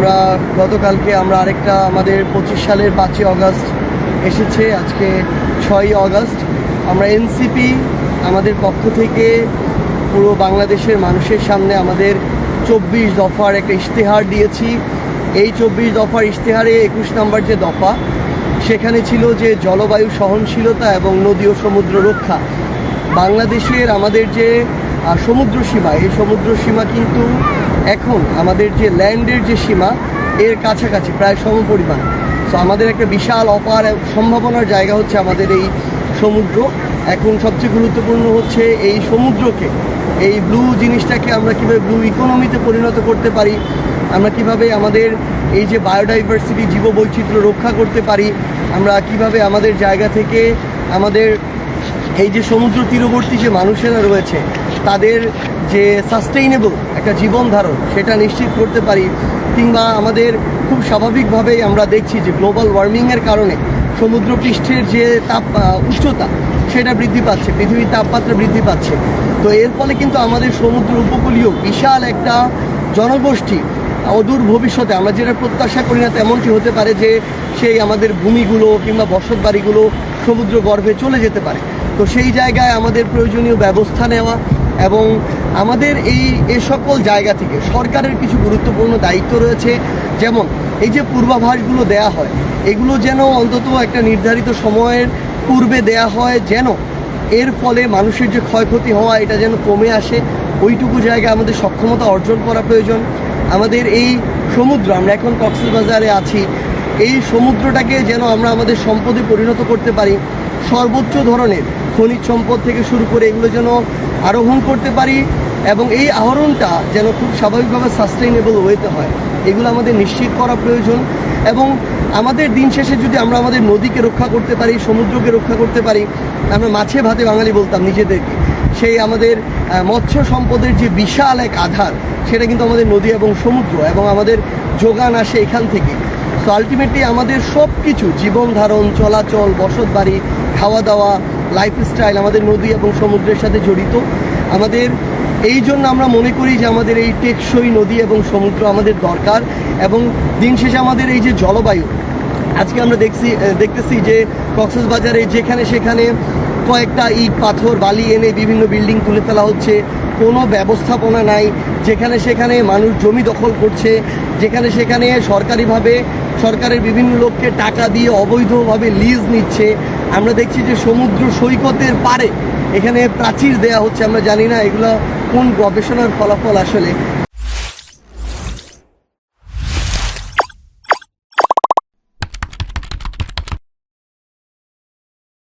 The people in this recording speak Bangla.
আমরা গতকালকে আরেকটা আমাদের 25 সালের 5ই অগাস্ট এসেছে, আজকে 6ই অগাস্ট। আমরা এনসিপি আমাদের পক্ষ থেকে পুরো বাংলাদেশের মানুষের সামনে আমাদের 24 দফার একটা ইশতেহার দিয়েছি। এই 24 দফার ইশতেহারে 21 নম্বর যে দফা, সেখানে ছিল যে জলবায়ু সহনশীলতা এবং নদী ও সমুদ্র রক্ষা। বাংলাদেশের আমাদের যে সমুদ্র সীমা, এই সমুদ্র সীমা কিন্তু এখন আমাদের যে ল্যান্ডের যে সীমা এর কাছাকাছি প্রায় সমপরিমাণ। সো আমাদের একটা বিশাল অপার সম্ভাবনার জায়গা হচ্ছে আমাদের এই সমুদ্র। এখন সবচেয়ে গুরুত্বপূর্ণ হচ্ছে এই সমুদ্রকে, এই ব্লু জিনিসটাকে আমরা কীভাবে ব্লু ইকোনমিতে পরিণত করতে পারি, আমরা কিভাবে আমাদের এই যে বায়োডাইভার্সিটি জীববৈচিত্র্য রক্ষা করতে পারি, আমরা কিভাবে আমাদের জায়গা থেকে আমাদের এই যে সমুদ্র তীরবর্তী যে মানুষেরা রয়েছে তাদের যে সাস্টেইনেবল একটা জীবন ধারণ সেটা নিশ্চিত করতে পারি। কিংবা আমাদের খুব স্বাভাবিকভাবেই আমরা দেখছি যে গ্লোবাল ওয়ার্মিংয়ের কারণে সমুদ্রপৃষ্ঠের যে উচ্চতা সেটা বৃদ্ধি পাচ্ছে, পৃথিবীর তাপমাত্রা বৃদ্ধি পাচ্ছে। তো এর ফলে কিন্তু আমাদের সমুদ্র উপকূলীয় বিশাল একটা জনগোষ্ঠী অদূর ভবিষ্যতে, আমরা যেটা প্রত্যাশা করি না তেমনটি হতে পারে যে সেই আমাদের ভূমিগুলো কিংবা বসত বাড়িগুলো সমুদ্র গর্ভে চলে যেতে পারে। তো সেই জায়গায় আমাদের প্রয়োজনীয় ব্যবস্থা নেওয়া এবং আমাদের এই সকল জায়গা থেকে সরকারের কিছু গুরুত্বপূর্ণ দায়িত্ব রয়েছে। যেমন এই যে পূর্বাভাসগুলো দেয়া হয়, এগুলো যেন অন্তত একটা নির্ধারিত সময়ের পূর্বে দেয়া হয়, যেন এর ফলে মানুষের যে ক্ষয়ক্ষতি হওয়া এটা যেন কমে আসে। ওইটুকু জায়গায় আমাদের সক্ষমতা অর্জন করা প্রয়োজন। আমাদের এই সমুদ্র, আমরা এখন কক্সবাজারে আছি, এই সমুদ্রটাকে যেন আমরা আমাদের সম্পদে পরিণত করতে পারি। সর্বোচ্চ ধরনের খনিজ সম্পদ থেকে শুরু করে এগুলো যেন আরোহণ করতে পারি এবং এই আহরণটা যেন খুব স্বাভাবিকভাবে সাস্টেইনেবল ওয়েতে হয়, এগুলো আমাদের নিশ্চিত করা প্রয়োজন। এবং আমাদের দিন শেষে যদি আমরা আমাদের নদীকে রক্ষা করতে পারি, সমুদ্রকে রক্ষা করতে পারি, আমরা মাছে ভাতে বাঙালি বলতাম নিজেদেরকে, সেই আমাদের মৎস্য সম্পদের যে বিশাল এক আধার সেটা কিন্তু আমাদের নদী এবং সমুদ্র, এবং আমাদের যোগান আসে এখান থেকে। সো আলটিমেটলি আমাদের সব কিছু জীবন ধারণ, চলাচল, বসত বাড়ি, খাওয়া দাওয়া, লাইফস্টাইল আমাদের নদী এবং সমুদ্রের সাথে জড়িত। আমাদের এই জন্য আমরা মনে করি যে আমাদের এই টেকসই নদী এবং সমুদ্র আমাদের দরকার। এবং দিন শেষে আমাদের এই যে জলবায়ু, আজকে আমরা দেখতেছি যে কক্সবাজারে যেখানে সেখানে কয়েকটা ইট পাথর বালি এনে বিভিন্ন বিল্ডিং তুলে ফেলা হচ্ছে, কোনো ব্যবস্থাপনা নাই। যেখানে সেখানে মানুষ জমি দখল করছে, যেখানে সেখানে সরকারিভাবে সরকারের বিভিন্ন লোককে টাকা দিয়ে অবৈধভাবে লিজ নিচ্ছে। আমরা দেখছি যে সমুদ্র সৈকতের পারে এখানে প্রাচীর দেয়া হচ্ছে। আমরা জানি না এগুলো কোন গবেষণার ফলাফল আসলে,